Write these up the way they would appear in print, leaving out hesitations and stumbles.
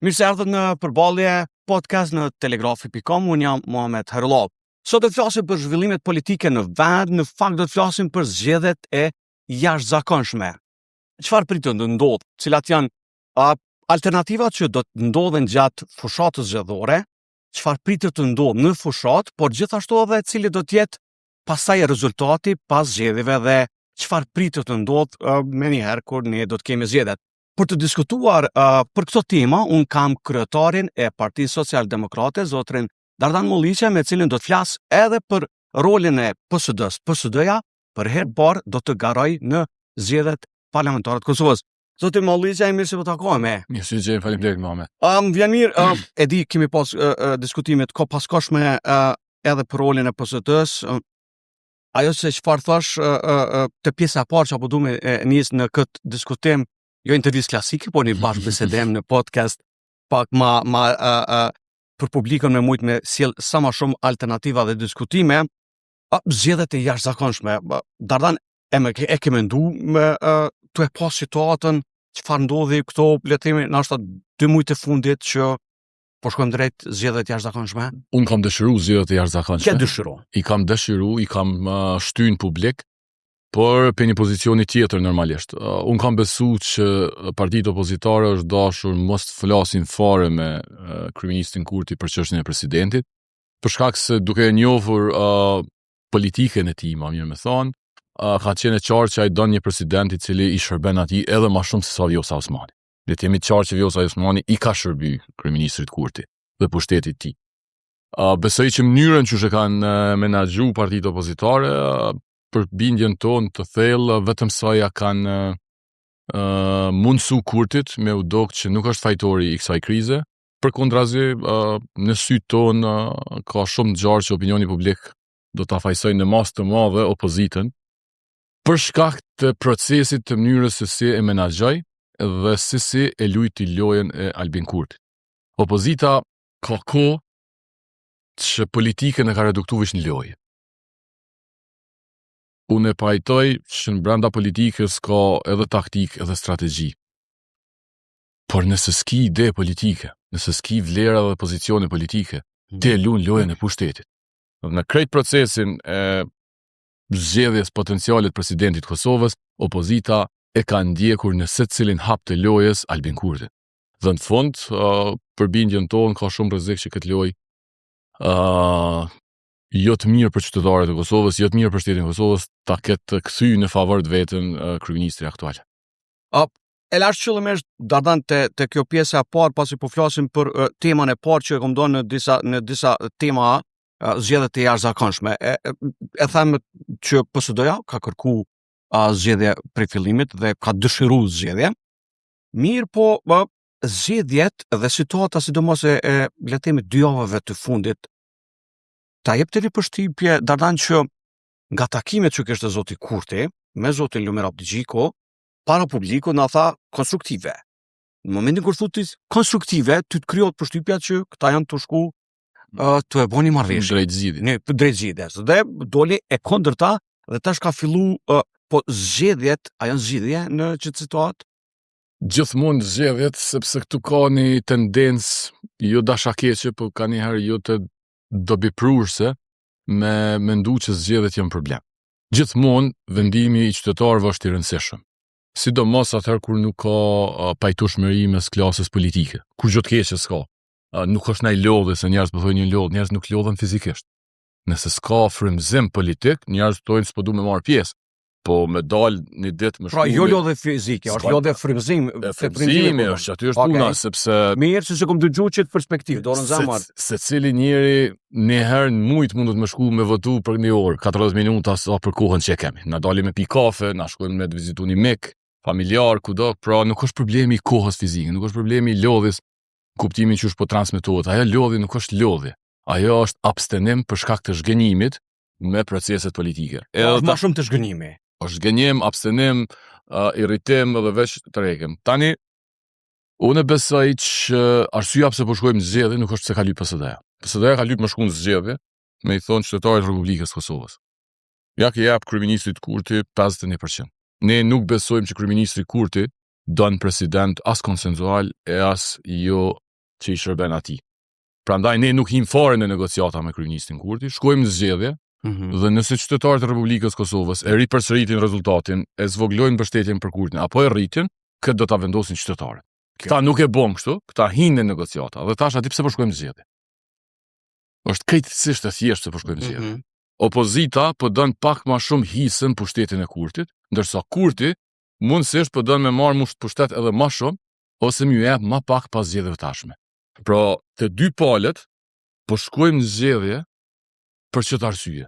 Mirë se ardhët në përballje podcast në telegrafi.com, unë jam Muhamet Harullov. Sot do të flasim për zhvillimet politike në vend, në fakt do të flasim për zgjedhjet e jashtëzakonshme. Çfarë pritet të ndodh? Cilat janë alternativat që do të ndodhen gjatë fushatës zgjedhore? Çfarë pritet të ndodh në fushat, por gjithashtu edhe cili do të jetë pastaj rezultati pas zgjedhjeve dhe çfarë pritet të ndodh menjëherë kur ne do të kemi zgjedhjet. Për të diskutuar për këtë tema, unë kam kryetarin e Partisë Social-Demokrate, zotrin Dardan Molliqe, me cilin do të flas edhe për rolin e PSD-s. PSD-ja për herë parë do të garoj në zgjedhjet parlamentare të Kosovës. Zotrin Molliqe, mirë se po takohemi. Mirë se jeni, faleminderit Muhamet. Vjen mirë, e di kemi pas diskutimet paskoshme edhe për rolin e PSD-s. Ajo se çfarë thash të pjesa e parë që apo duam nis në këtë diskutim, jo intervistë klasike, po një bashkëbisedem në podcast, pak ma për publikun me mujt me sjell sa më shumë alternativa dhe diskutime. Zgjedhjet e jashtëzakonshme. Dardan, e ke menduar me tu e pas situatën, çfarë ndodhi këto, le të themi, ndoshta 2 muajt e fundit që po shkojmë drejt zgjedhjeve të jashtëzakonshme? Unë kam dëshiruar zgjedhjet e jashtëzakonshme. Ke dëshiruar? I kam shtyn publik, por për një pozicioni tjetër normalisht. Unë kam besu që partitë opozitare është dashur mos të flasin fare me kryeministin Kurti për çështjen e presidentit, për shkak se duke e njohur politikën e tij, më mirë me thonë, ka qenë qartë që ai don një president i cili i shërben atij edhe më shumë se sa Vjosa Osmani. Le të jemi të qartë që Vjosa Osmani i ka shërby kryeministrit Kurti dhe pushtetit të tij. Besoj që mënyrën që kanë menaxhu partitë opozitare për bindjen tonë të thellë, vetëm sa ja kanë mundësu Kurtit me u dok që nuk është fajtori i kësaj krize. Përkundrazi, në sytë tonë ka shumë gjarë që opinioni publik do ta fajsojë në masë të madhe opozitën për shkak të procesit të mënyrës se si e menaxhoi dhe se si e luajti lojën e Albin Kurtit. Opozita ka kohë që politikën e ka reduktuar veç në lojë. Unë e pajtoj që në brenda politikës ka edhe taktik edhe strategji. Por nëse s'ki ide politike, nëse s'ki vlera dhe pozicione politike, ti e luan lojën e pushtetit. Në krejt procesin e zgjedhjes potencialit presidentit Kosovës, opozita e ka ndjekur në secilin hap të lojës Albin Kurti. Dhe në fund, për bindjen tonë ka shumë rrezik që këtë lojë jo të mirë për qytetarët e Kosovës, jo të mirë për shtetin e Kosovës, ta ketë kthy në favor të vetën kryeministri aktual. E lash qëllimisht Dardan te kjo pjesa e parë, pasi po flasim për temën e parë që e kam dhënë në disa tema, zgjedhjet e jashtëzakonshme. E them që PSD-ja ka kërku zgjedhje prej fillimit dhe ka dëshiruar zgjedhje. Mirë, po zgjedhjet dhe situata sidomos e le të themi 2 javëve të fundit ta jep të një përshtypje, Dardan, që nga takimet që kishte zoti Kurti me zotin Lumir Abdigjiko, para publiku na tha konstruktive. Në momentin kur thotë konstruktive, ty të krijohet përshtypja që këta janë të shku të e bëni marrëveshje. Drejt zgjedhjes. Dhe doli e kundërta dhe tash ka fillu po zgjedhjet, a janë zgjedhje në çdo situatë? Gjithmonë zgjedhjet, sepse këtu ka një tendencë jo dashakeqe, por ka një herë jo të dobiprurse me mendu që zgjedhjet janë problem. Gjithmonë vendimi i qytetarëve është i rëndësishëm. Sidomos atëherë kur nuk ka pajtueshmëri mes klasës politike. Kur gjë të keqe s'ka. Nuk është ndaj lodhje, se njerëz po thonë një lodhje, njerëz nuk lodhen fizikisht. Nëse s'ka frymëzim politik, njerëz thonë s'po du me marr pjesë. Po me dal një ditë më shkurt. Pra jo lodhje fizike, është lodhje frymëzim. Frymëzimi është aty është puna, sepse mirë se kom dëgjuar çet perspektivë, dorën zamar. Secili njeri një herë në mujt mund të më shku me votu për 1 orë, 40 minuta sa për kohën që kemi. Na dalim me pi kafe, na shkojmë me të vizitoni mik, familjar, kudo, pra nuk është problemi i kohës fizike, nuk është problemi i lodhjes, kuptimin që është po transmetohet. Ajo lodhje nuk është lodhje. Ajo është abstenim për shkak të zhgënjimit me proceset politike. Edhe më shumë të zhgënjimi. Është zhgënjim, abstenim, irritim dhe veç të rekim. Tani, unë besoj që arsyeja pse po shkojmë në zgjedhje nuk është se ka lyp PSD-ja. PSD-ja ka lyp më shku në zgjedhje, me i thonë qytetarit të Republikës Kosovës. Ja ke jap kryeministrit Kurti 51%. Ne nuk besojmë që kryeministri Kurti don president as konsensual e as jo që i shërben atij. Prandaj ne nuk him fare në negociata me kryeministin Kurti, shkojmë në zgjedhje dhe nëse qytetarët e Republikës Kosovës e ripërsëritin rezultatin, e zvoglojnë mbështetjen për Kurtin apo e rritin, këtë do ta vendosin qytetarët. Këta nuk e bën kështu, këta hinë në negociata dhe tash aty pse po shkojmë në zgjedhje. Është krejtësisht e thjeshtë se po shkojmë në zgjedhje. Opozita po don pak më shumë hisën pushtetin e Kurtit, ndërsa Kurti mundësisht po don me marrë pushtet edhe më shumë ose më jep më pak pas zgjedhjeve tashme. Pra, të dy palët po shkojmë në zgjedhje për çfarë arsye?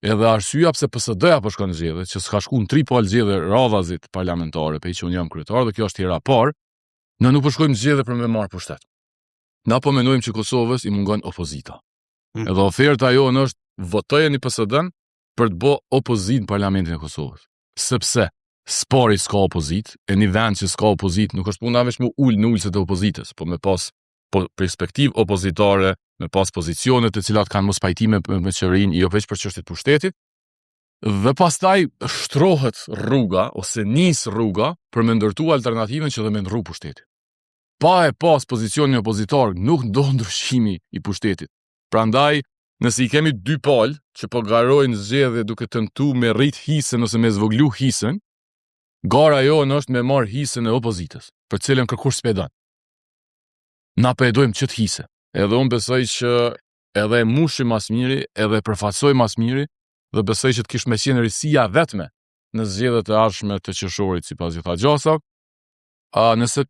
Edhe arsyeja pse PSD-ja po shkon në zgjedhje, që s'ka shku në 3 palë zgjedhje radhazit parlamentare, pe që unë jam kryetar dhe kjo është hera parë, ne nuk po shkojmë në zgjedhje për me marrë pushtet. Na po mendojmë që Kosovës i mungon opozita. Edhe oferta jonë është votojeni PSD-n për të bë opozitë në parlamentin e Kosovës. Sepse spari s'ka opozitë, e një vend që s'ka opozitë nuk është puna vetëm me ul në ulset e opozitës, po me pas perspektivë opozitare, me pas pozicione të cilat kanë mos pajtime me qeverinë, jo veç për çështjet pushtetit. Dhe pastaj shtrohet rruga ose nis rruga për me ndërtu alternativën që dhe me ndrru pushtetin. Pa e pas pozicionin opozitar nuk do ndryshimi i pushtetit. Prandaj, nëse i kemi 2 palë që po garojnë zgjedhje duke tentu me rrit hisën ose me zvoglu hisën, gara jonë është me marr hisën e opozitës, për cilën kërkush s'pedon. Na po e dojmë ç't hise. Edhe unë besoj që edhe e mushi mas miri, edhe e përfaqësoj mas miri, dhe besoj që të kish me qenë risia vetme në zgjedhjet e ardhshme të qershorit sipas gjitha gjasa, nëse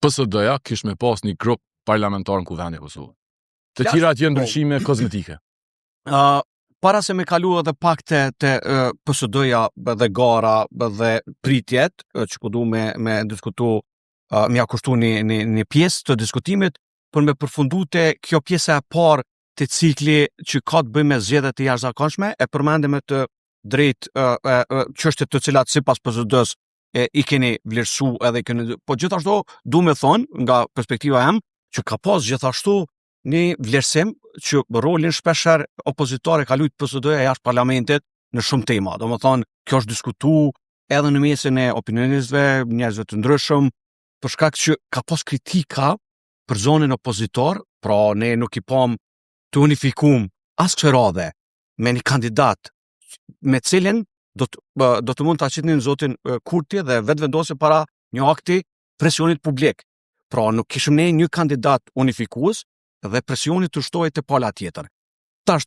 PSD-ja kish me pas një grup parlamentar në Kuvendin e Kosovës. Të tjerat janë ndryshime kozmetike. Para se me kalu edhe pak të PSD-ja dhe gara dhe pritjet, që po du me diskutu, mja kushtu një pjesë të diskutimit, për me përfundu të kjo pjesë e parë të cikli që ka të bëjë me zgjedhjet e jashtëzakonshme, e përmendim me të drejt çështjet të cilat sipas PSD-s i keni vlerësu edhe keni, po gjithashtu du me thonë nga perspektiva em që ka pas gjithashtu një vlerësim që rolin shpesher opozitare ka lujt PSD-ja jashtë parlamentit në shumë tema. Do më thonë, kjo është diskutu edhe në mesin e opinionistëve, njerëzve të ndryshëm, për shkak që ka pas kritika për zonën opozitor, pra ne nuk i pam të unifikum as kësaj radhe me një kandidat me cilin do të mund të aqitnin zotin Kurti dhe vetë vendose para një akti presionit publik. Pra nuk kishim ne një kandidat unifikues dhe presioni të shtohet te pala tjetër. Tash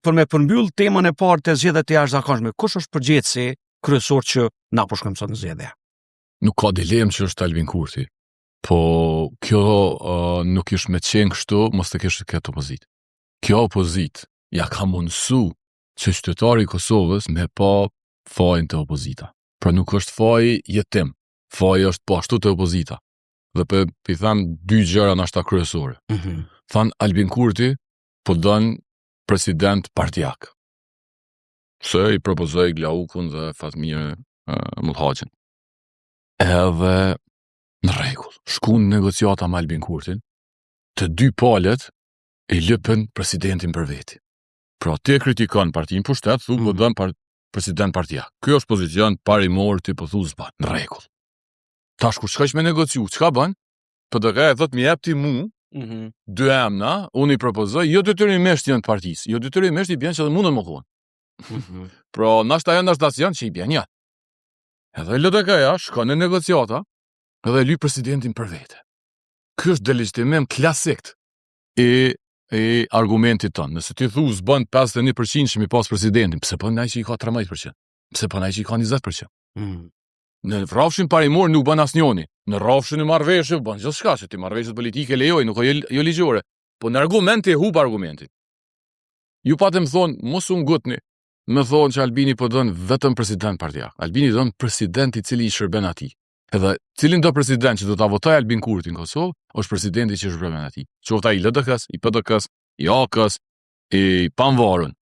për me përmbyll temën e parë të zgjedhjeve të jashtëzakonshme, kush është përgjegjësi kryesor që na po shkojmë sot në zgjedhje? Nuk ka dilemë që është Albin Kurti, po kjo nuk ish me qenë kështu, mos të kishte këtë opozitë. Kjo opozitë ja ka mundësu që qytetari i Kosovës me pa fajin të opozita. Pra nuk është faji jetim, faji është po ashtu të opozita. Dhe për i thamë 2 gjëra nashta kryesore. Thanë Albin Kurti po don president partijak. Se i propozoi Glaukun dhe Fatmire Mullhaçin. Edhe në rregull, shku në negociata me Albin Kurtin, të 2 palët i lëpën presidentin për veti. Pra ti kritikon partinë pushtet, thu po don president partijak. Ky është pozicion parimor ti po thu s'ban, në rregull. Tash kur shkoj me negociu, çka bën? PDK e thot më jep ti mu 2 emna, unë i propozoj, jo detyrimisht janë të partisë, jo detyrimisht i bën që edhe mundën më konë. Pra nashta janë stacion që i bën ja. Edhe LDK-ja shkon në negociata edhe lyp presidentin për vete. Ky është delegitimim klasik i argumentit tonë. Nëse ti thu s'bën 51% që mi pas presidentin, pse po nai që i ka 13%? Pse po nai që i ka 20%? Në rrafshin parimor nuk bën asnjëni. Në rrafshin e marrëveshjeve bën gjithçka, se ti marrëveshjet politike lejoj, nuk jo ligjore. Po në argument e hub argumentin. Ju patëm thonë, mos u ngutni, me thonë që Albini po don vetëm president partijak. Albini don president i cili i shërben atij. Edhe cilin do president që do ta votojë Albin Kurti në Kosovë, është presidenti që shërben atij. Qoftë ai LDK-s, i PDK-s, i AK-s, i pavarur.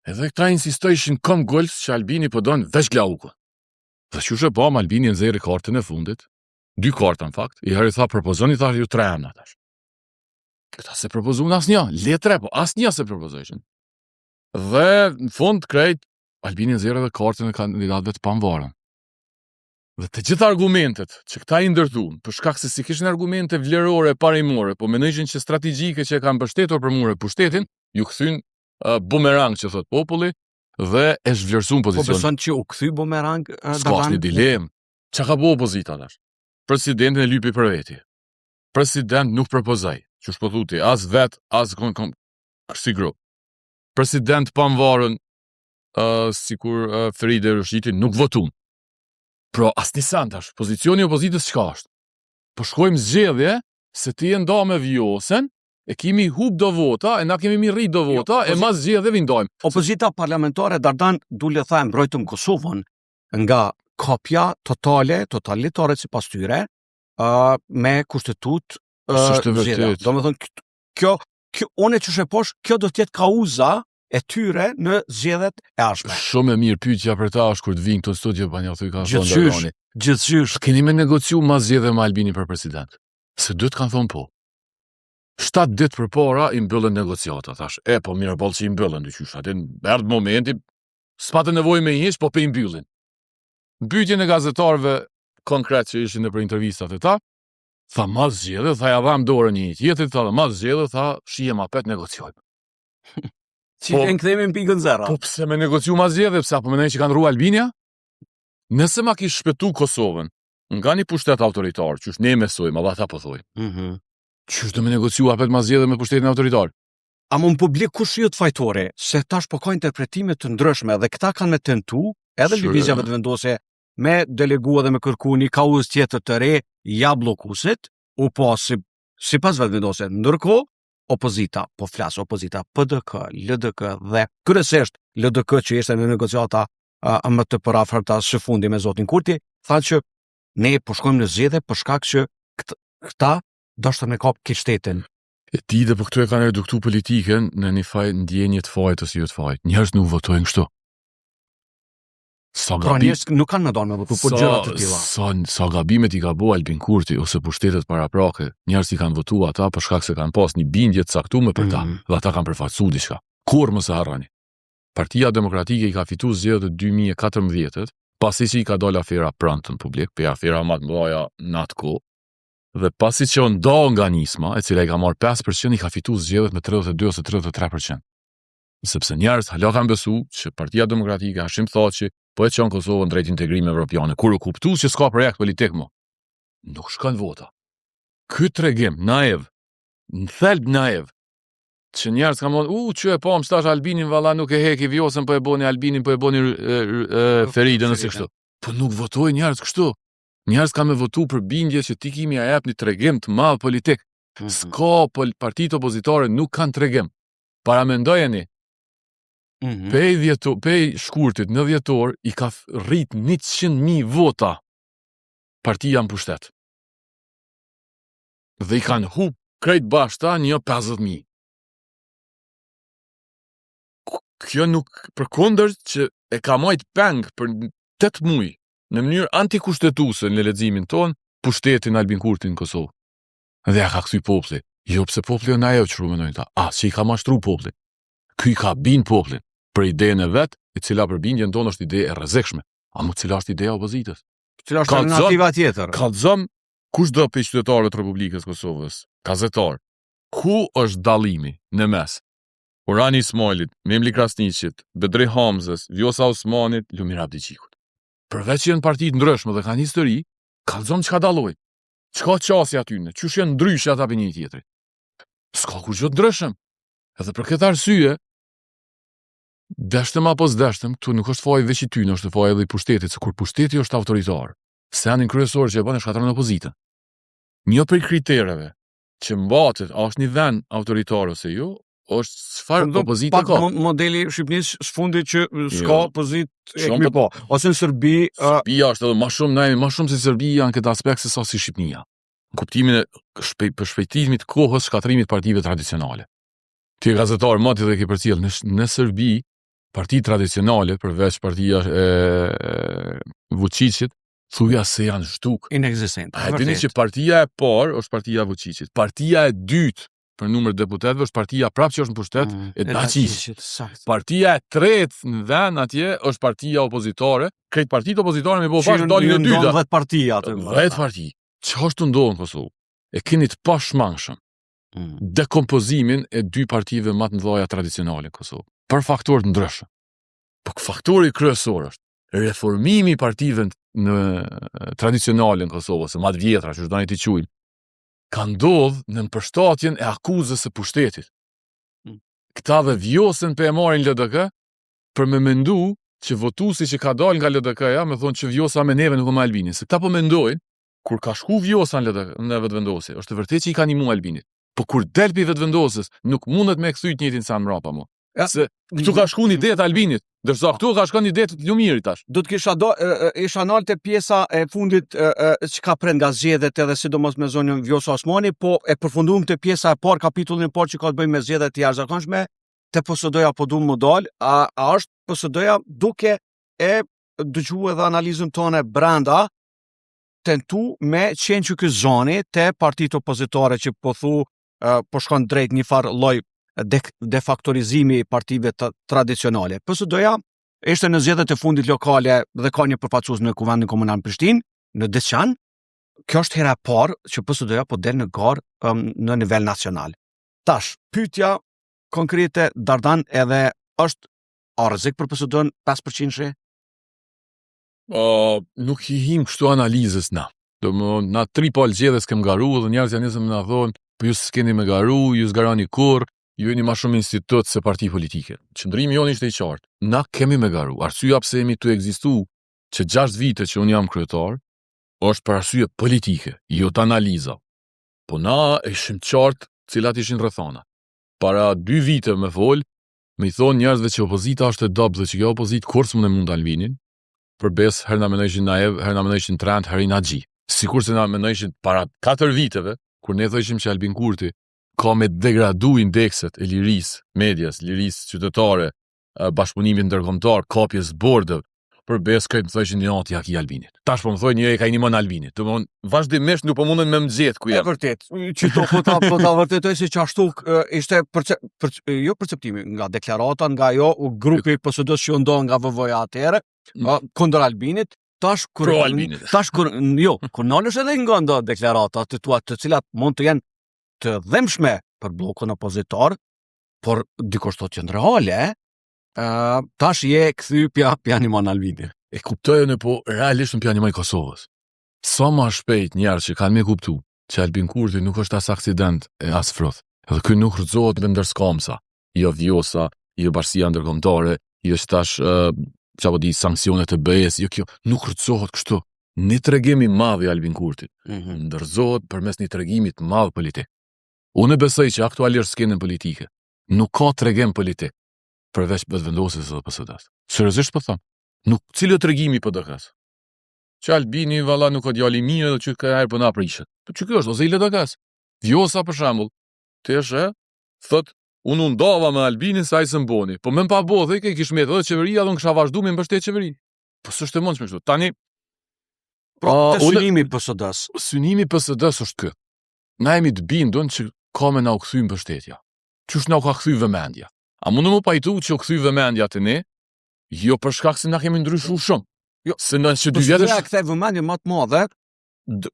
Edhe këta insistojshin kom gols që Albini po don veç Glaukun. Dhe qysh e pam Albini nxjerri kartën e fundit, 2 karta në fakt, i herë tha propozoni thash ju 3 emra tash. Këta se propozuan asnjë, le 3, po asnjë se propozojshin. Dhe në fund krejt Albini nxjerri edhe kartën e kandidatëve të pavarur. Dhe të gjitha argumentet që këta i ndërtuan, për shkak se si kishin argumente vlerore parimore, po mendojnë që strategjike që e kanë mbështetur për mua pushtetin, ju kthyn bumerang që thot populli dhe e zhvlerësuan Po pozicionin. beson që u kthy bumerang S'ka asnjë dilemë. Çka ka bëu opozita tash? Presidentin e lypi për veti. President nuk propozoi, që po thuti, as vet, as si grup. President pamvarën sikur Feride Rëshiti nuk votun. Pro, as nisan tash, pozicioni i opozitës çka është? Po shkojmë zgjedhje se ti e nda me vjosen, e kemi hub do vota, e na kemi mi rrit do vota, e mas zgjedhjeve ndajmë. Opozita parlamentare Dardan dule tha mbrojtëm Kosovën nga kopja totalitare sipas tyre, me kushtetut S'është zgjedhja. vërtet. Domethënë kjo unë që sheposh, kjo do të jetë kauza e tyre në zgjedhjet e ardhshme. Shumë e mirë pyetja për ta është kur të vinë këto studio pa një thuj ka thonë. Gjithçysh. Keni me negociu mas zgjedhje me Albini për president. Se dytë kanë thonë po. 7 ditë përpara i mbyllën negociata, thash. Po mirë boll që i mbyllën dyqysh. Atë erdhi momenti, s'patë nevojë me hiç, po pe i mbyllin. Mbytjen e gazetarëve konkret që ishin nëpër intervistat e ta, tha mas zgjedhje, tha ja dham dorën një tjetrit, tha mas zgjedhje, tha shihem apet negociojmë. Si e kthemi në pikën 0. Po pse me negociu mas zgjedhje, pse apo mendoj që kanë rruar Albinia? Nëse ma kish shpëtu Kosovën nga një pushtet autoritar, qysh ne mesojmë, Allah ta po thoj. Qysh do me negociu apet mas zgjedhje me pushtetin autoritar? A mund publik kush ju të fajtori, se tash po ka interpretime të ndryshme dhe këta kanë me tentu, edhe lëvizjeve të vendose, me delegua dhe me kërku një kauz tjetër të re, ja blokusit, u po sipas vetë vendose. Ndërkohë, opozita, po flas opozita PDK, LDK dhe kryesisht LDK që ishte në negociata më të parafërta së fundi me zotin Kurti, tha që ne po shkojmë në zgjedhje për shkak që këta doshta me kap ke shtetin. E ti dhe për këtu e kanë reduktu politiken në një faj ndjenje të fajt ose jo të fajt. Njerëz nuk votojnë kështu. Pra njerëz nuk kanë më dorë me votu, po gjëra të tilla. Sa gabimet i ka bo Albin Kurti ose pushtetet paraprake, njerëz i kanë votu ata për shkak se kanë pas një bindje të caktuar për ta, dhe ata kanë përfaqësuar diçka. Kur mos e harroni. Partia Demokratike i ka fituar zgjedhjet e 2014-t, pasi që i ka dalë afera Pranton publik, pe afera më të mëdha në atë kohë. Dhe pasi që nda nga nisma, e cila i ka marrë 5%, i ka fituar zgjedhjet me 32 ose 33%. Sepse njerëz hala kanë besu që Partia Demokratike Hashim Thaçi po e çon Kosovën drejt integrime evropiane. Kur u kuptu që s'ka projekt politik më, nuk shkon vota. Ky tregim naiv, në thelb naiv, që njerëz kanë thonë, që e pam stash Albinin valla nuk e heki vjosën, po e boni Albinin, po e boni Feridën ose kështu. Po nuk votojnë njerëz kështu. Njerëz kanë me votu për bindje që ti kimi ja jep një tregim të madh politik. S'ka partitë opozitare nuk kanë tregim. Paramendojeni. Pej shkurtit në dhjetor i ka rrit 100.000 vota partia në pushtet. Dhe i kanë hub krejt bashta një 50.000. Kjo nuk përkundër që e ka majt peng për 8 muaj në mënyrë antikushtetuese në leximin ton pushtetin Albin Kurti në Kosovë. Dhe ja ka kthy populli. Jo pse populli na ajo çu mendojnë ta. Që i ka mashtru populli. Ky ka bin popullin për idenë e vet, e cila për bindjen tonë është ide e rrezikshme. A mund cila është ideja e opozitës? Cila është alternativa tjetër? Kallzom kushdo prej qytetarëve të Republikës Kosovës, gazetar. Ku është dallimi në mes? Urani Ismailit, Memli Krasniqit, Bedri Hamzës, Vjosa Osmanit, Lumir Abdiqikut. Përveç që janë partitë ndryshme dhe kanë histori, kallzom çka dallojnë. Çka qasi aty në? Qysh janë ndryshe ata për një tjetrit? S'ka kurrë ndryshëm. Edhe për këtë arsye, deshtëm apo s'deshtëm, këtu nuk është faji veç i ty, është faji edhe i pushtetit, se kur pushteti është autoritar, senin kryesor që e bën e shkatron opozitën. Një prej kritereve që mbatet a është një vend autoritar ose jo, është çfarë opozita ka. Modeli Shqipërisë sfundi që s'ka opozitë e kemi po. Ose në Serbi, Serbia është edhe më shumë se Serbia në këtë aspekt se sa si Shqipënia. Në kuptimin e shpejtimit kohës shkatrimit partive tradicionale. Ti gazetar mati dhe ke përcjell në Serbi, parti tradicionale përveç partia e Vučićit, thuja se janë zhduk. Inexistente. A dini që partia e parë është partia e Vučićit. Partia e dytë për numër deputetëve është partia prapë që është në pushtet e Daçisit. Saktë. Partia e tretë në vend atje është partia opozitore. Krejt partitë opozitore me bëu bashkë dalin e dyta. 10 parti aty. 10 parti. Ç'është të ndodhur në Kosovë? E keni të pashmangshëm dekompozimin e dy partive më të mëdha tradicionale në Kosovë, për faktorë të ndryshëm. Po faktori kryesor është reformimi i partive në tradicionale në Kosovë, ose më të vjetra, që doni ti quajmë, ka ndodhur në përshtatjen e akuzës së pushtetit. Këta dhe vjosën për e marrin LDK për me mendu që votuesi që ka dalë nga LDK-ja me thonë që vjosa me neve nuk më Albinin. Se këta po mendojnë, kur ka shku vjosa në vetëvendosje, është vërtet që i ka nimu Albinit. Po kur del pi vetëvendosjes, nuk mundet me kthyt njëtin sa mbrapa mo. Se këtu ka shku një det Albinit, ndërsa këtu ka shku një det Lumirit tash. Do të isha nalt te pjesa e fundit që ka prend nga zgjedhjet edhe sidomos me zonën Vjosa Osmani, po e përfunduam te pjesa e parë, kapitullin e parë që ka të bëjë me zgjedhjet e jashtëzakonshme, te PSD-ja po duam më dal, a është PSD-ja duke e dëgjuar edhe analizën tonë brenda tentu me qenë që ky zoni te partitë opozitore që po po shkon drejt një farë lloj defaktorizimi i partive tradicionale. PSD-ja ishte në zgjedhjet e fundit lokale dhe ka një përfaqësues në Kuvendin Komunal në Prishtinë, në Deçan. Kjo është hera e parë që PSD-ja po del në garë në nivel nacional. Tash, pyetja konkrete Dardan edhe është a rrezik për PSD-n 5%? Nuk i him kështu analizës na. Na 3 palë zgjedhjes kem garu dhe njerëz janë nisëm na thonë, po ju s'keni me garu, ju s'garani kurrë, ju jeni më shumë institut se parti politike. Qëndrimi jonë ishte i qartë. Na kemi me garu. Arsyeja pse jemi tu ekzistu që 6 vite që unë jam kryetar, është për arsye politike, jo të analiza. Po na ishim qartë cilat ishin rrethana. Para 2 vite me fol, me i thonë njerëzve që opozita është e dobë dhe që kjo opozit kur s'më mund Albinin, përbes herë na menojshin Naev, herë na menojshin Trent, herë Naxhi. Sikur se na menojshin para 4 viteve, kur ne thoshim që Albin Kurti ka me degradu indekset e lirisë, medias, lirisë qytetare, bashkëpunimit ndërkombëtar, kapjes bordëve, përbes këtë më thoshin një atë jak i Albinit. Tash po më thojnë një e ka i nimon Albinit. Domthon vazhdimisht nuk po mundën me mëxhet ku jam. E vërtet. Çito po ta vërtetoj se ashtu ishte jo perceptimi nga deklarata, nga ajo grupi PSD-s që ndon nga VV-ja atëherë, kundër Albinit. Tash kur nalesh edhe nga ndo deklarata të cilat mund të jenë të dhemshme për bllokun opozitor, por dikush thotë që në reale, tash je kthy pjanimon Albinit. E kuptojnë po realisht në pjanimon Kosovës. Sa më shpejt njerëz që kanë me kuptu që Albin Kurti nuk është as aksident e as froth. Edhe ky nuk rrëzohet me ndërskamsa, jo vjosa, jo bashkia ndërkombëtare, jo tash çapo di sanksionet e BE-s, jo kjo nuk rrëzohet kështu. Një tregim i madh i Albin Kurtit ndërzohet përmes një tregimi të madh politik. Unë besoj që aktualisht skenën politike nuk ka tregim politik përveç vetëvendosjes së PSD-s. Seriozisht po them. Nuk cilë tregimi PD-s. Që Albini valla nuk ka djali mirë dhe që ka herë po na prishet. Po ç'ky është ose i LDK-s. Vjosa për shembull, tesh thot unë ndava me Albinin sa ai s'mboni. Po më pa bodhë ke kish me edhe qeveria dhe unë kisha vazhduar me mbështet qeverinë. Po s'është e mundshme kështu. Tani synimi PSD-s. Synimi PSD-s është ky. Na jemi të bindur që ka me na u kthy mbështetja. Qysh na u ka kthy vëmendja? A mund të më pajtu që u kthy vëmendja te ne? Jo për shkak se na kemi ndryshuar shumë. Jo, se në që 2 vjetësh ja kthej vëmendje më të madhe,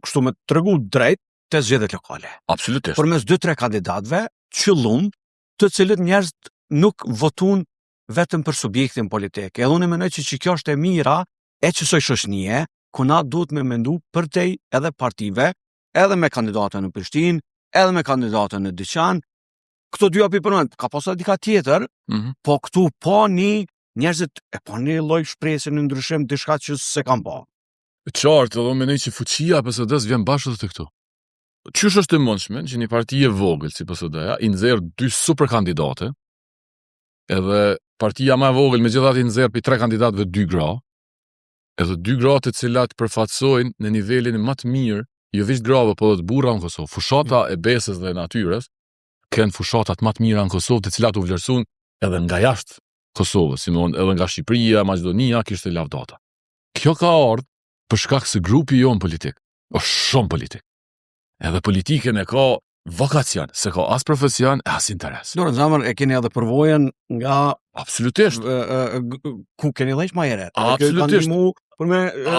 kështu me tregu drejt te zgjedhjet lokale. Absolutisht. Përmes 2-3 kandidatëve, qëllum, të cilët njerëz nuk votuan vetëm për subjektin politik. Edhe unë mendoj që kjo është e mira e çësoj shoqënie, ku na duhet me mendu përtej edhe partive, edhe me kandidatën në Prishtinë, edhe me kandidatën në Deçan. Këto dy api përmend, ka pasur dika tjetër, po këtu po njerëzit e po një lloj shpresë në ndryshim diçka që se kanë pa. Qartë, edhe mendoj që fuqia e PSD-s vjen bashkë te këtu. Qysh është e mundshme që një parti e vogël si PSD-ja i nxjerr 2 super kandidate, edhe partia më e vogël megjithatë i nxjerr pi 3 kandidatëve 2 gra, edhe 2 gra të cilat përfaqësojnë në nivelin më të mirë, jo vetëm grave, por edhe burra në Kosovë. Fushata e besës dhe natyrës kanë fushatat më të mira në Kosovë, të cilat u vlerësuan edhe nga jashtë Kosovës, edhe nga Shqipëria, Maqedonia, kishte lavdata. Kjo ka ardhur për shkak se grupi jon politik është shumë politik. Edhe politikën e ka vokacion, se ka as profesion, as interes. Dorë, zamër, e keni edhe përvojën nga Absolutisht. ku keni dhejsh ma jeret. Absolutisht.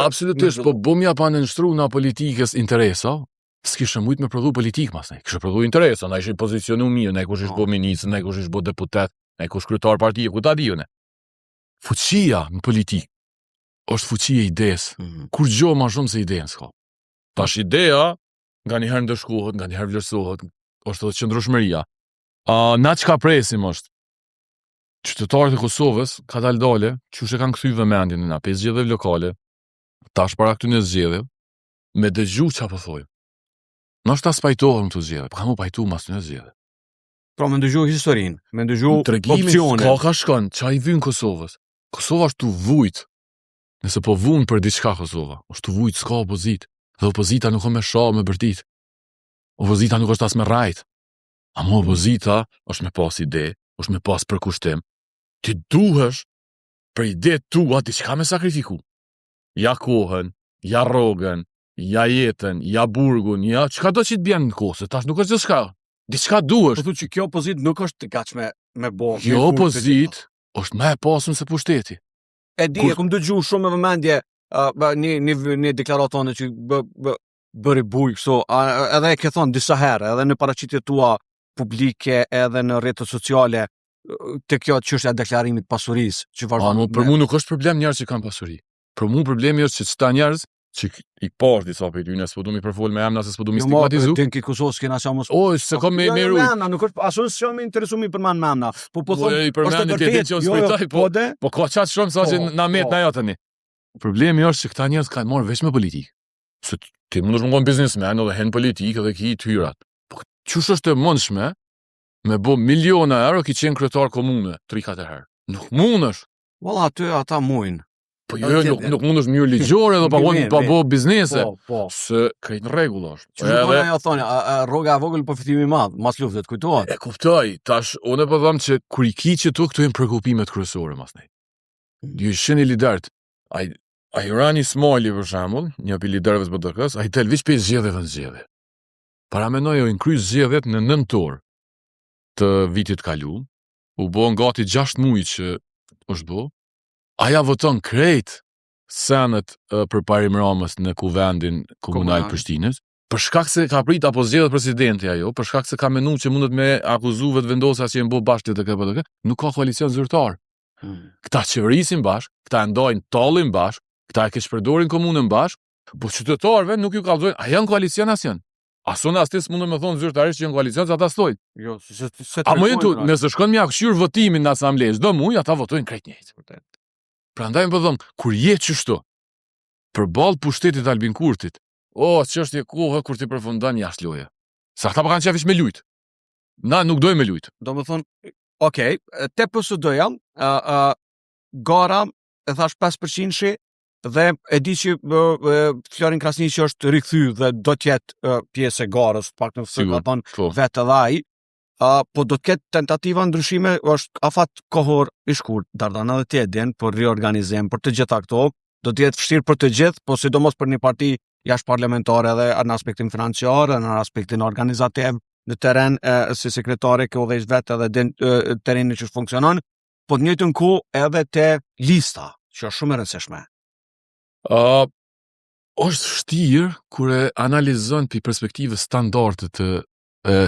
Absolutisht, po bumja pa në nështru nga politikës interesa, s'kishë mujt me prodhu politikë mas nej. Kishë prodhu interesa, na ishi pozicionu mirë, na kush ish bo ministër, na kush ish bo deputet, na kush kryetar partije, ku ta dijune. Fuqia në politikë është fuqia e idesë. Kur gjo ma shumë se idenë s'ka. Tash ideja, nga njëherë ndëshkohet, nga njëherë vlerësohet, është edhe qëndrueshmëria. Na çka presim është, qytetarët e Kosovës ka dale, qysh e kanë kthy vëmendjen na 5 zgjedhjeve lokale, tash para këtyre zgjedhjeve, me dëgju çfarë po thojmë. Ndoshta spajtohem këtu zgjedhje, po kam u pajtu mas në zgjedhje. Pra me ndëgju historinë, me ndëgju tregimin opsione. ka shkon, ç'a i vyn Kosovës. Kosova është tu vujt. Nëse po vun për diçka Kosova, është tu vujt, s'ka opozit. Dhe opozita nuk ka me shoh me bërtit. Opozita nuk është as me rajt. Ama opozita është me pas ide, është me pas përkushtim. Ti duhesh për ide tua diçka me sakrifiku. Ja kohën, ja rrogën, ja jetën, ja burgun, ja çka do që të bjen në kohë, tash nuk është diçka. Diçka duhesh. Po thu që kjo opozit nuk është të kaqme me bo. Kjo opozit është më e pasur se pushteti. E di, e kum dëgju shumë me vëmendje një deklaratone që bëri buj kështu, edhe e ke thonë disa herë, edhe në paraqitjet tua publike, edhe në rrjetet sociale, të kjo çështja e deklarimit pasurisë, që vazhdon. Për mua nuk është problem njerëz që kanë pasuri. Për mua problemi është që sta njerëz që i parë disa për tyne, s'po du mi përfol me emna, se s'po du mi stigmatizu. Jo, ti Kosovës kena qa mos... O, se kom me meru... Nuk është asun se me interesu mi për me emna. Po thonë, i përmeni të jetin që o spëjtaj, po ka qatë shumë sa që na met na jatëni. Problemi është që këta njerëz kanë marrë veç me politikë. Se ti mundesh më ngon biznesmen edhe hen politikë edhe ki të hyrat. Po çush është e mundshme me bo miliona euro ki qenë kryetar komune 3-4 herë. Nuk mundesh. Valla aty ata mujnë. Po jo, nuk mundesh mirë ligjore edhe pa bo biznese. Se krejt në rregull është. Që nuk ja thonë, rroga e vogël po fitimi i madh, mas luftet, kujtohet. E kuptoj, tash unë po them që kur i kiçi këtu janë shqetësimet kryesore mas nej. Ju shihni liderët. Ai Rani Smali për shembull, një prej liderëve të BDK-s, ai del veç 5 zgjedhjeve në zgjedhje. Para mendoj u inkry zgjedhjet në 9 orë të vitit kalu, u bën gati 6 muaj që është bo. Aja voton krejt senet për parim Ramës në kuvendin komunal Prishtinës, për shkak se ka prit apo zgjedhjet presidenti ajo, për shkak se ka menuar që mundet me akuzu vetë vendosa që janë bë bashkë të KPDK, nuk ka koalicion zyrtar. Këta qeverisin bashkë, këta ndojnë tallin bashkë, këta e kishpërdorin komunën bashkë, po qytetarëve nuk ju kallzojnë, a janë koalicion as janë? Asun astis mundë me thonë zyrtarisht që janë koalicion, që ata stojnë. Jo, a më jetu, nëse shkon me akëshyr votimin në asamblejë, çdo muaj ata votojnë krejt njëjtë. Prandaj më thon, kur je çështo, përballë pushtetit Albin Kurtit, ç'është e kohë kur ti përfundon jashtë loje. Sa ata kanë qefish me lut. Na nuk dojmë me lut. Domethën, okay, te PSD-ja, gara e thash 5% dhe e di që Florin Krasniqi është rikthy dhe do të jetë pjesë e garës, pak në fakt vetë edhe ai. Po do të ketë tentativa ndryshime, është afat kohor i shkurt, Dardana dhe ti e din, për riorganizim, për të gjitha këto, do të jetë vështirë për të gjithë, po sidomos për një parti jashtë parlamentare edhe në aspektin financiar, në aspektin organizativ, në teren si sekretare që udhëheq vetë edhe din tereni që funksionon, po të njëjtën kohë edhe te lista, që është shumë e rëndësishme. Është vështirë kur e analizon pi perspektive standarde të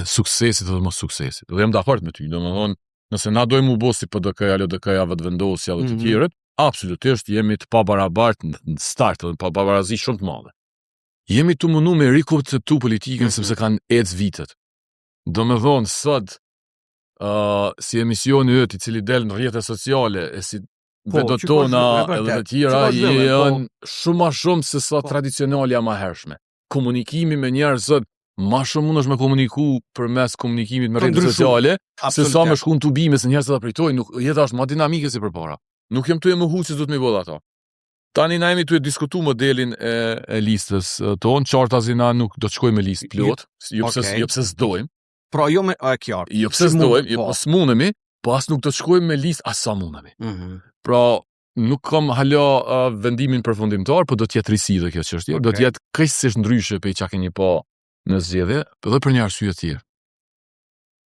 suksesit dhe mos suksesit. Dhe jam dakord me ty, domethënë, nëse na dojmë u bë si PDK-ja, LDK-ja, vetëvendosja dhe të tjerët, absolutisht jemi të pabarabartë në start, dhe pabarazi shumë të madhe. Jemi të mundu me rikonceptu politikën sepse kanë ecë vitet. Domethënë, sot si emisioni yt i cili del në rrjetet sociale e si vedot tona edhe të tjera janë shumë më shumë se sa tradicionalja më hershme. Komunikimi me njerëz ma shumë mund është me komuniku përmes komunikimit me rrjetet sociale, se sa me shku në tubime se njerëzit ta pritojnë, nuk jeta është më dinamike si përpara. Nuk jam tu e mohu se do të më bëj ata. Tani na jemi tu e diskutu modelin e listës tonë, qartazi na nuk do të shkojmë me listë plot, jo pse s'dojmë. Pra jo me qartë. Jo pse s'dojmë, jo pse s'mundemi, po as nuk do të shkojmë me listë as sa mundemi. Pra nuk kam hala vendimin përfundimtar, po do të jetë risi dhe kjo çështje, do të jetë krejtësisht ndryshe pe çka keni pa në zgjedhje, edhe për një arsye të tjerë.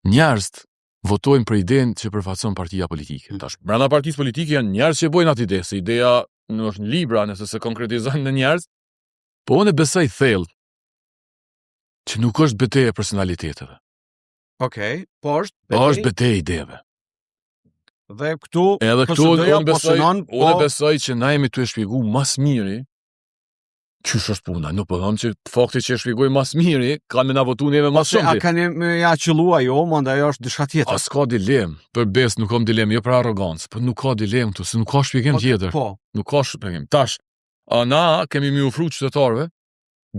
njerëzit votojnë për idenë që përfaqëson partia politike. Tash, brenda partisë politike janë njerëz që bojnë atë ide, se ideja nuk është në libra, nëse se konkretizon në njerëz, po unë besoj thellë që nuk është betejë e personaliteteve. Okej, po është betejë e ideve. Dhe këtu edhe këtu unë besoj që na jemi të shpjeguar më së miri ç'është është puna. Nuk po them që fakti që e shpjegoj më së miri kanë me na votu neve më shumë. A kanë me ja qellua jo, mandaj është diçka tjetër. As ka dilemë, për besë nuk kam dilemë, jo për arrogancë, po nuk ka dilemë këtu, se nuk ka shpjegim tjetër. Po. Nuk ka shpjegim. Tash, na kemi më ofruar qytetarëve,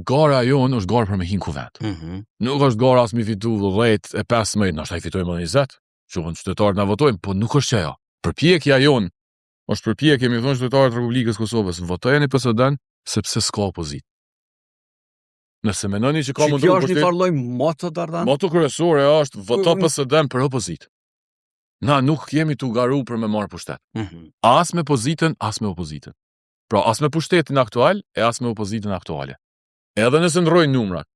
gara jonë është gara për me hin kuvent. Nuk është gara as mi fitu 10 e 15, ndoshta i fitojmë 20. Çuan qytetarët na votojnë, po nuk është ajo. Përpjekja jonë është përpjekje, mi thonë qytetarët e Republikës Kosovës, votojeni PSD-n sepse s'ka opozitë. Nëse mendoni që ka mundur kjo është një farë lloj moto Dardan? Moto kryesore është voto PSD-n për opozitë. Na nuk jemi tu garu për me marrë pushtet. As me pozitën, as me opozitën. Pra as me pushtetin aktual e as me opozitën aktuale. Edhe nëse ndrojnë numrat,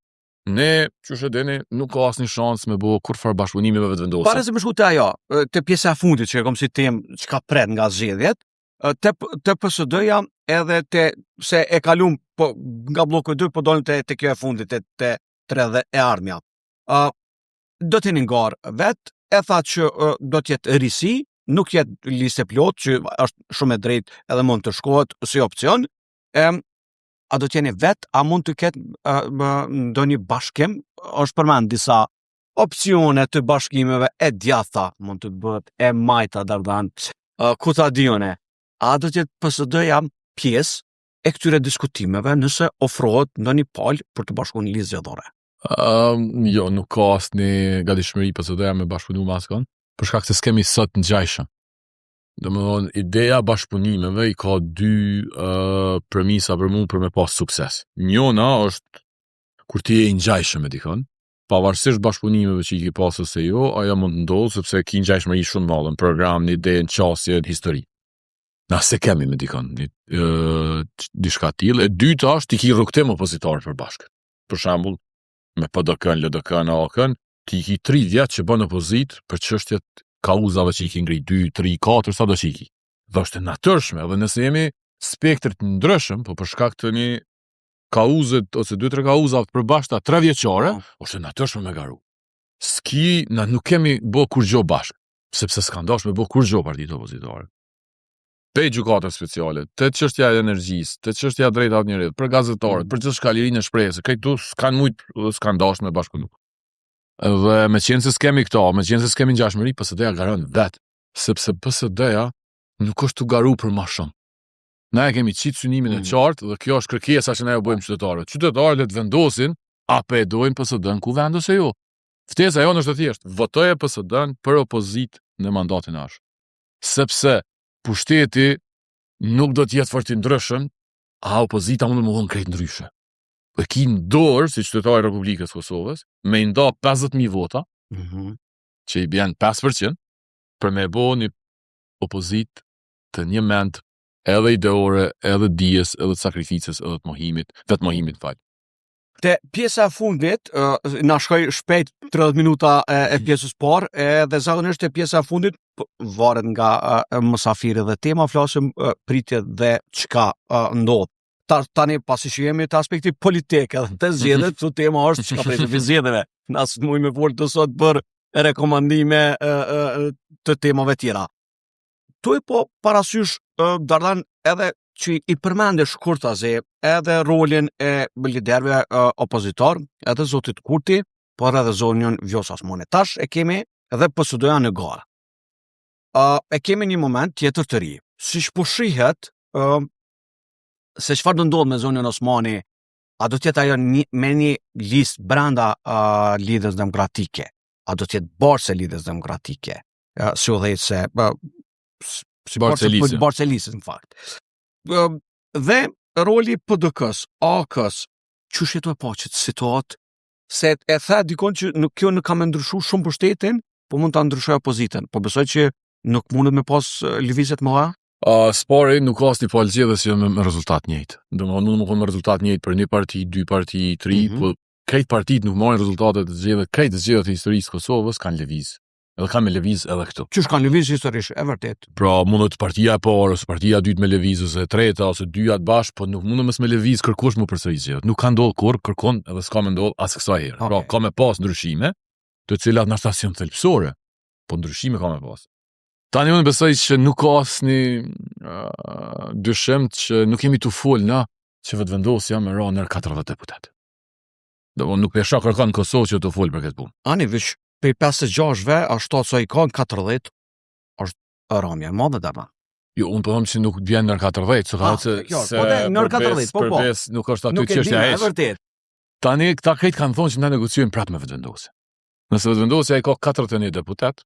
ne, që shedeni, nuk ka asnjë shans me bo kur farë bashkëpunimi me vetë vendosur. Para se më shku të ajo, të pjesa e fundit që e kom si temë që ka pret nga zgjedhjet, të PSD-ja edhe se e kalum nga bloku 2, po dolëm të kjo e fundit, të 3 dhe e ardhmja. Do t'jeni ngarë vetë, e tha që do t'jetë risi, nuk jetë listë plot, që është shumë e drejt edhe mund të shkohet si opcion, a do t'jeni vetë, a mund të ketë ndonjë bashkim, është përmend disa opcione të bashkimeve e djatha, mund të bëhet e majta Dardan, ku ta dione, a do t'jetë PSD-ja pjesë e këtyre diskutimeve nëse ofrohet ndonjë palë për të bashkuar në listë zgjedhore? Jo, nuk ka asnjë gatishmëri PSD-ja me bashkëpunu me askon, për shkak se s'kemi sot ngjajshëm. Domethënë, ideja bashkëpunimeve i ka 2 premisa për mua për me pas sukses. Njëna është kur ti je i ngjajshëm me dikon, pavarësisht bashkëpunimeve që i ke pasur se jo, ajo mund të ndodhë sepse ki ngjajshmëri shumë të madhe në program, në ide, në qasje, në histori. Na se kemi me dikon diçka tillë. E dyta është ti ki rrugtim opozitar për bashkët. Për shembull, me PDK-n, LDK-n, AK-n, ti ki 3 vjet që bën opozit për çështjet kauzave që i ki ngri 2, 3, 4, sa do që i ki. Dhe është e natyrshme, edhe nëse jemi spektrit ndryshëm, po për shkak të një kauzet ose 2-3 kauzat përbashkëta 3 vjeçare, është e natyrshme me garu. Nuk kemi bo kur gjo bashkë, sepse s'ka ndash me bo kur gjo partitë opozitare. Pe gjykatës speciale, të çështja e energjisë, të çështja e drejtat njerëzit, për gazetarët, për gjithçka lirinë e shprehjes, këtu s'kan shumë s'kan ndash me bashkëpunu. Dhe me qenë se s'kemi këto, me qenë se s'kemi ngjashmëri, PSD-ja garon vetë, sepse PSD-ja nuk është të garu për ma shumë. Na e kemi qitë synimin e qartë, dhe kjo është kërkesa që ne u bëjmë qytetarët. Qytetarët le të vendosin, apo e dojnë PSD-n ku vend ose jo. Ftesa jonë është e thjeshtë, votoje PSD-n për opozit në mandatin ashtë. Sepse pushteti nuk do t'jetë fort i ndryshëm, a opozita mund të më thonë krejt ndryshe. Dhe ki në dorë, si qytetari i Republikës Kosovës, me nda 50.000 vota, që i bjen 5%, për me bo një opozit të një mend edhe ideore, edhe dijes, edhe të sakrificës, edhe të mohimit, vetë mohimit fal. Te pjesa e fundit, na shkoj shpejt 30 minuta e pjesës parë, dhe zakonisht te pjesa e fundit, varet nga mësafiri dhe tema, flasim pritje dhe çka ndodh. Tani pasi që jemi të aspekti politik edhe të zgjedhjet, këtu tema është çka prej të zgjedhjeve. Na s'mund me folë të sot për rekomandime të temave tjera. Tu po parasysh Dardan edhe që i përmende shkurtazi edhe rolin e liderëve opozitor, edhe zotit Kurti, por edhe zonjën Vjosa Osmani. Tash e kemi edhe PSD-ja në garë. E kemi një moment tjetër të ri. Siç po shihet, se çfarë do ndodh me zonjën Osmani, a do t'jetë ajo me një listë brenda Lidhjes Demokratike, a do t'jetë Barse Lidhjes Demokratike, si u dhejtë se Barcelisë në fakt. Dhe roli PDK-s, AK-s, që shetu e po që të situatë, se e the dikon që kjo nuk ka me ndryshu shumë pushtetin, po mund të ndryshoj opozitën, po besoj që nuk mundet me pas lëvizjet më ha? Spari nuk ka asnjë palë zgjedhës me rezultat njëjtë. Domethënë nuk ka me rezultat njëjtë për një parti, 2 parti, 3, po krejt partitë nuk marrin rezultatet të zgjedhjeve, krejt zgjedhjet e historisë së Kosovës kanë lëviz. Edhe kanë me lëviz edhe këtu. Qysh kanë lëviz historisht, e vërtet. Pra, mundet partia e parë, ose partia e dytë me lëviz, ose e treta, ose dyja të bashkë, po nuk mundet mos me lëviz kërkosh më përsëri zgjedhjet. Nuk ka ndodhur kur, kërkon edhe s'ka më ndodhur as kësaj herë. Pra, ka me pas ndryshime, të cilat në stacion thelbësore, po ndryshime ka me pas. Tani unë besoj që nuk ka asnjë dyshim që nuk jemi tu fol na që vetëvendosja me ra nër 40 deputet. Do nuk e shoh kërkon Kosovë që të fol për këtë punë. Ani veç për 56-ve, ashtu sa i kanë 40, është rëmja e madhe dama. Jo, unë po them që nuk vjen nër 40, se ka se nër 40, po. Nuk është aty çështja e vërtet. Tani këta krejt kanë thonë që na negociojmë prapë me vetëvendosje. Nëse vetëvendosja i ka 41 deputet,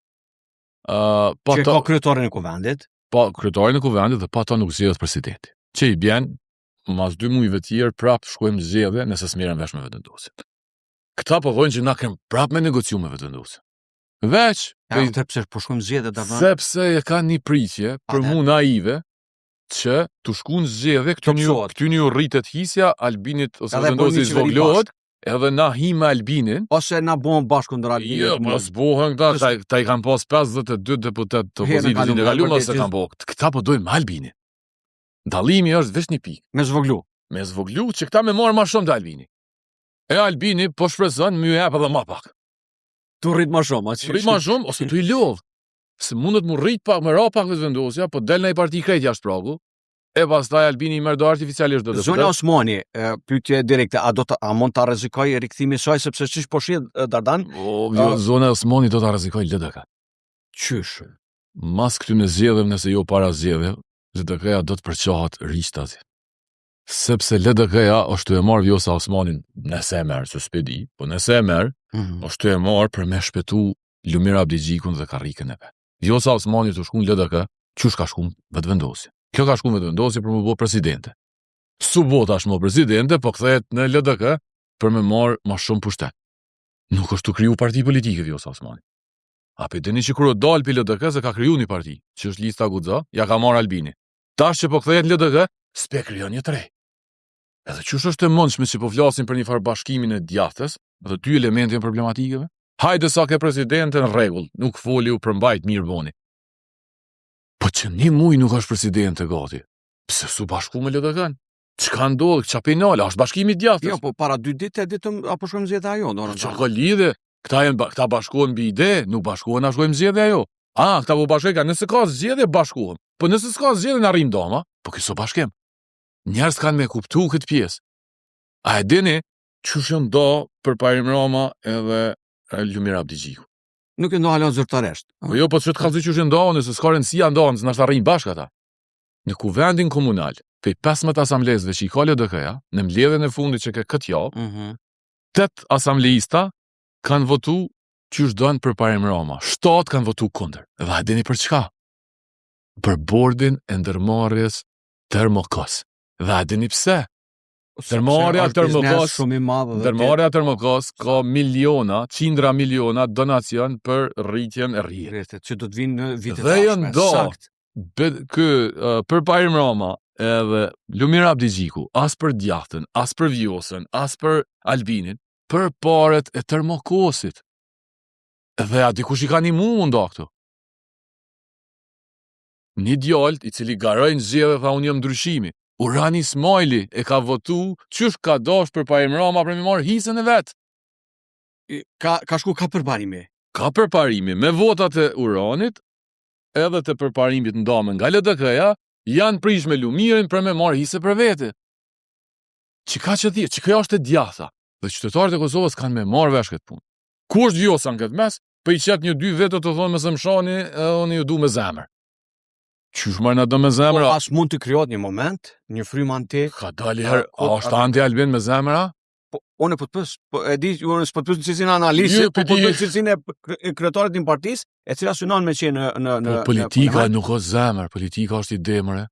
që ka kryetarin e kuvendit, pa kryetarin e kuvendit dhe pa ta nuk zgjedhet presidenti. Që i bjen mas 2 muajve tjerë prapë shkojmë zgjedhje nëse s'merrem vesh me vetëvendosjen. Këta po thonë që na kem prapë me negociu me vetëvendosjen. Veç, pse po shkojmë zgjedhje ta bëjmë. Sepse e kanë një pritje për mua naive që të shkuën zgjedhje këtu një rritet hisja Albinit ose vendosi zvoglohet, edhe na him me Albinin, ose na bëhen bashkë kundër Albinit. Jo, mos bëhen këta, ta i kanë pas 52 deputet të opozitës në kaluar ose kanë bëu. Këta po dojnë me Albinin. Dallimi është vetëm një pikë. Me zvoglu që këta më marr më shumë te Albini. E Albini po shpreson më jap edhe më pak. Tu rrit më shumë, rrit më shumë ose tu i lodh. Se mundet mu rrit pak më ra pak vetëvendosja, po del në një parti krejt jashtë pragu. E pastaj Albini i merr do artificialisht do të. Zona Osmani, pyetje direkte, a mund ta rrezikoj rikthimi i saj sepse çish po shihet Dardan? Zona Osmani do ta rrezikoj LDK. Qysh? Mas këtu në zgjedhjem nëse jo para zgjedhjeve, LDK-ja do të përçohet rishtati. Sepse LDK-ja është e marrë Vjosa Osmanin, nëse e merr, se s'pedi, po nëse e merr, është e marrë për me shpëtu Lumir Abdigjikun dhe karrikën e vet. Vjosa Osmani të shkuën LDK, qysh ka shkuën vetëvendosje. Kjo ka shkuën vetëvendosje për më bë presidente. Su bo tashmë presidente, po kthehet në LDK për me marrë më shumë pushtet. Nuk është të kriju parti politike Vjosa Osmani. A pe dini që kur dal pi LDK se ka kriju një parti, që është lista Guxha, ja ka marrë Albini. Tash që po kthehet në LDK, s'pe krijon një tre. Edhe qysh është e mundshme që po flasim për një farë bashkimin e djathtës, dhe dy elemente janë problematikeve? Hajde sa ke presidente në rregull, nuk foli u përmbajt mirë boni. Po që një muj nuk është presidente gati. Pse su bashku me LDK-n? Çka ndodh? Ç'a penale? Është bashkimi i djathtës. Jo, po para 2 ditë ditëm apo shkojmë zgjedhja ajo, ndonë. Çka ka lidhje? Këta bashkohen mbi ide, nuk bashkohen as shkojmë zgjedhja ajo. Këta po bashkojnë, nëse ka zgjedhje bashkohen. Po nëse s'ka zgjedhje na rrim doma, po këso bashkim. Njerëz kanë me kuptu këtë pjesë. A e dini çush janë do për Parim Rama edhe Lumir Abdigjiku? Nuk e ndo hala zyrtaresht. Po jo, po çu të kallëzoj çush janë do, nëse s'ka rëndësia ndonë, se na rrin bashkë ata. Në kuvendin komunal, pe 15 asamblezëve që i ka LDK-ja, në mbledhjen e fundit që ka këtë javë, 8 asambleista kanë votu qysh donë për Parim Rama. 7 kanë votu kundër. Dhe a dini për çka? Për bordin e ndërmarrjes Termokos. Dhe a dini pse? Ndërmarrja Termokos ka miliona, qindra miliona donacion për rritjen e rrjetit. Që do të vinë në vitet dhe janë për Parim Rama edhe Lumir Abdigjiku, as për djathtën, as për Vjosën, as për Albinin, për paret e Termokosit. Dhe a dikush i ka një munda këtu. Një djalt i cili garojnë zgjedhje tha unë jam ndryshimi. Urani Ismaili e ka votu qysh ka dash për Parim Rama për me marrë hisën e vet. Ka shku ka përparimi. Ka përparimi me votat e Uranit edhe të përparimit ndamën nga LDK-ja janë prish me Lumirin për me marrë hisë për vete. Që kjo është e djatha. Dhe qytetarët e Kosovës kanë me marrë vesh këtë punë. Ku është Vjosa në këtë mes? Për i qet 1-2 vetë të thonë me sëmshani, unë ju du me zemër. Qysh marrë në do me zemëra? Po as mund të krijohet një moment, një frymë anti. Ka dali herë, a është anti Albin me zemëra? Po, unë po të pës, e di, unë s'po të pës në cilësinë analisë, po të pës në cilësinë e kryetarit një partisë, e cila synon me qenë në politika nuk është zemër, politika është ide mëre.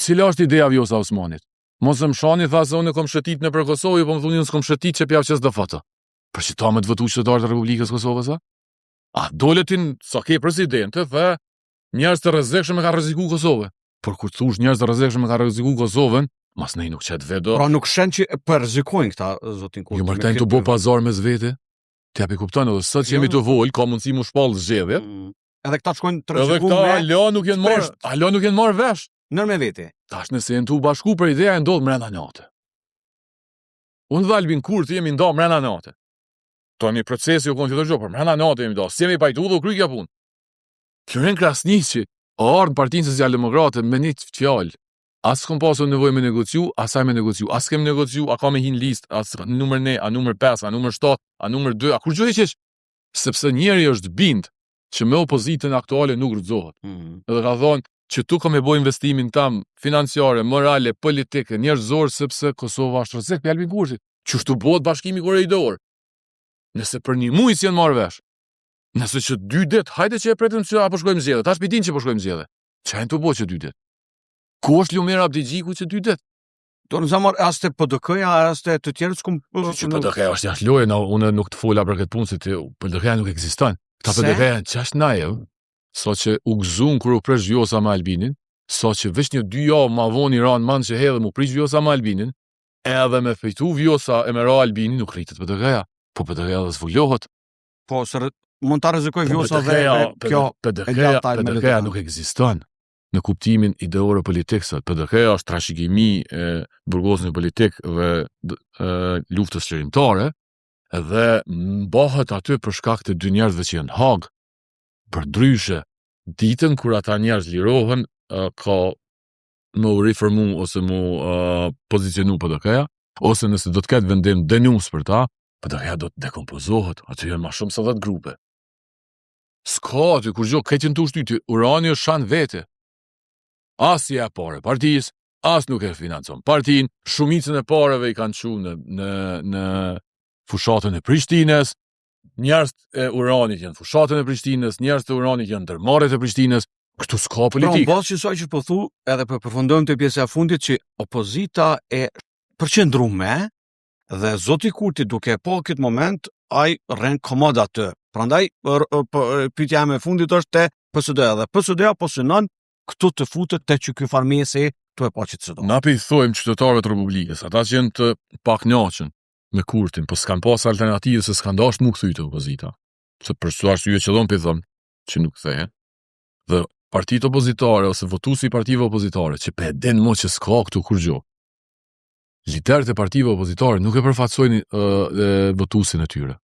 Cila është ideja Vjosa Osmanit? Mos më shani tha se unë kom shëtit në për Kosovë, po më thunë unë s'kom shëtit që pjavë qes do foto. Për që ta me të votu qytetarët e Republikës Kosovës, a? Doletin sa ke presidente, the njerëz të rrezikshëm e ka rreziku Kosovën. Por kur thosh njerëz të rrezikshëm e ka rreziku Kosovën, Mas nej nuk qet vetë. Pra nuk shen që rrezikojnë këta zotin Kurti. Jo martajnë të bo pazar mes vete. Ti api kupton edhe sot që jemi të vol, ka mundësi mu shpall zgjedhjet. Edhe këta shkojnë të Edhe rrezikojnë këta alo nuk janë marrë vesh. Nër me vete. Tash nëse janë tu bashku për ideja e ndodh mrena natë. Unë dhe Albin Kurti jemi nda mrena natë. Toni procesi u konë të gjë, për mrena natë jemi nda. Si jemi pajtu dhe u krykja punë. Florin Krasniqi, ardhë në Partinë Socialdemokrate me një fjalë. As s'kom pasur nevojë me negociu, asaj me negociu. As kem negociu, a ka me hin listë, as numër ne, a numër 5, a numër 7, a numër 2, a kur gjë që sepse njeri është bind që me opozitën aktuale nuk rrëzohet. Edhe ka thonë që tu ka me boj investimin tam financiare, morale, politike, njerëzor sepse Kosova është rrezik për Albin Kurti. Qështu bëhet bashkimi korridor. Nëse për një muaj s'janë marrë vesh. Nëse që 2 ditë, hajde që e pretëm që apo shkojmë zgjedhje. Tash pitin që po shkojmë zgjedhje. Çajnë tu bëhet që 2 ditë. Ku është Lumira Abdigjiku që 2 ditë? Do në zamar, as të PDK-ja, as të tjerë s'kum... Që PDK-ja është jashtë loje, unë nuk të fola për këtë punë, se PDK-ja nuk ekziston. Këta PDK-ja qashtë naje, so që u gëzun kër u presh Vjosa me Albinin, so që veç një 2 javë ma vonë Iran manë që hedhe mu prish Vjosa me Albinin, edhe me fejtu Vjosa e me ra Albinin, nuk rritet PDK-ja, po PDK-ja dhe zvullohet. Po, së mund të rezikoj Vjosa dhe kjo... PDK-ja nuk ekziston. Në kuptimin ideore politik, sot PDK-ja është trashëgimi e burgosën politik dhe luftës qërimtare, dhe mbahet aty për shkak të 2 njerëzve që janë Hag. Për ndryshe, ditën kur ata njerëz lirohen, ka më u riformu ose më pozicionu PDK-ja, ose nëse do të ketë vendim denus për ta, PDK-ja do të dekompozohet, aty janë ma shumë se 10 grupe. S'ka aty kur gjo, këtë në të ushtyti, Urani është shanë vete. As je pare partijës, as nuk e financon partin, shumicën e pareve i kanë qu në fushatën e Prishtines, njerëz e Uranit janë fushatën e Prishtines, njerëz të Uranit janë ndërmarrjet e Prishtines, këtu s'ka politikë. Pra, basë që saj që po thu, edhe për përfundojmë të pjesë e fundit që opozita e përqendrume, dhe zoti Kurti duke po këtë moment, ai rren komod atë. Prandaj, pyetja e fundit është te PSD-ja, dhe PSD-ja po synon këtu të futet te që ky farmesi tu e pa që të sëdo. Na pi thojmë qytetarëve të Republikës, ata që janë të paknaqën me Kurtin, po s'kan pas alternativë se s'kan dashur mu kthy të opozita. Se për çdo arsye që don pi thon që nuk kthehen. Dhe partitë opozitare ose votuesi i partive opozitare që pe den më që s'ka këtu kur gjë. Liderët e partive opozitare nuk e përfaqësojnë votuesin e tyre.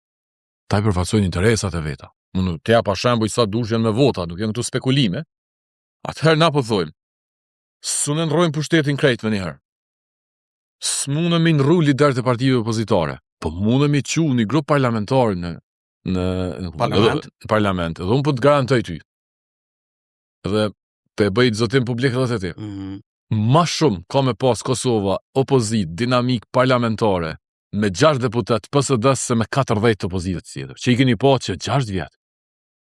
Ta i përfaqësojnë interesat e veta. Unë t'ja pa shembull sa dush janë me vota, nuk janë këtu spekulime. Atëherë na po thojmë, s'unë ndrojmë pushtetin krejt me njëherë. S'munëm i nru liderët e partive opozitare, po munëm i qu një grup parlamentar në parlament. Edhe unë po të garantoj ty. Edhe pe bëjt zotim publik edhe të ti. Ma shumë ka me pas Kosova opozit, dinamik parlamentare, me 6 deputet PSD-s se me 40 opozitët tjetër. Që i keni pa që 6 vjetë.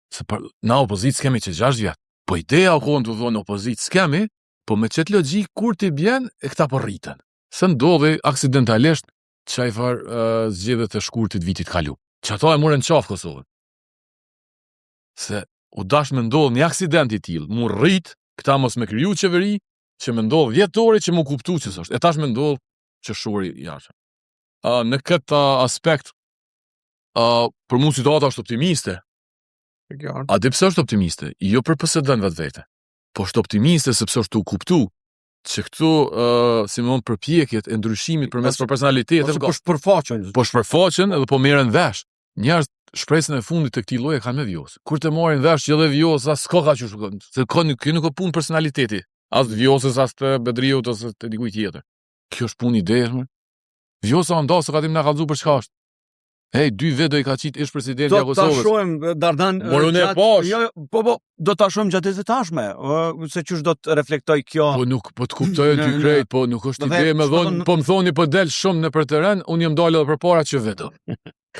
Se na opozit s'kemi që 6 vjetë. Po ideja u konë të thonë opozit s'kemi, po me qëtë logjik kur t'i bjen e këta po rritën. Se ndodhi aksidentalisht që i farë zgjedhjet e shkurtit vitit kalu. Që ato e murën qafë Kosovën. Se u dash me ndodh një aksident i tillë, mu rrit, këta mos me kriju qeveri, që me ndodh 10 orë që mu kuptu që s'është. E tash me ndodh që shuri jashtë. Në këtë aspekt, për mu situata është optimiste. A dhe pse është optimiste? Jo për PSD-n vetë, po është optimiste sepse është u kuptu që këtu, si më thonë, përpjekjet e ndryshimit përmes për personalitetit, po shpërfaqen edhe po merren vesh. Njerëz shpresën e fundit të këtij lloji kanë me Vjosë. Kur të marrin vesh që edhe Vjosa s'ka kaq shumë, se kjo nuk ka punë personaliteti, as Vjosës as të Bedriut ose të dikujt tjetër. Kjo është punë idesh, më. Vjosa ndosë ka tim na kallzu për çka është. Hej, 2 vjet do i ka qit ish presidenti i Kosovës. Do ta shohim Dardan. Do ta shohim gjatë të tashme, se çush do të reflektoj kjo. Po të kuptoj ty krejt, po nuk është ide me dhon, po më thoni po del shumë në për teren, unë jam dalë edhe përpara që vetë.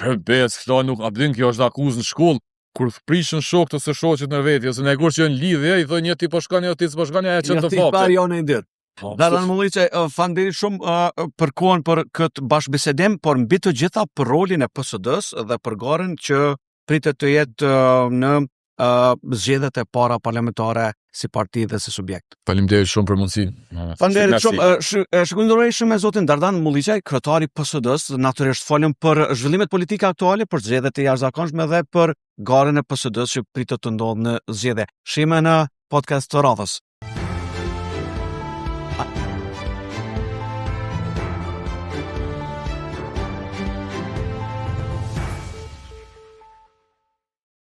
Kërbec, këto nuk a din kjo është akuzë në shkollë, kur prishën shokët ose shoqet në veti, ose në kur që janë lidhje, i thonë një ti po shkon, ti s'po shkon, ajo çon të fapë. Ja ti parë jonë ditë. Dardan Mulliçe, faleminderit shumë për kohën për këtë bashkëbisedim, por mbi të gjitha për rolin e PSD-s dhe për garën që pritet të jetë në zgjedhjet e para parlamentare si parti dhe si subjekt. Faleminderit shumë për mundësinë. Faleminderit shumë. Shkëndijëroj me zotin Dardan Mulliqaj, kryetari i PSD-s, natyrisht folëm për zhvillimet politike aktuale, për zgjedhjet e jashtëzakonshme dhe për garën e PSD-s që pritet të ndodhë në zgjedhje. Shihemi në podcast të radhës.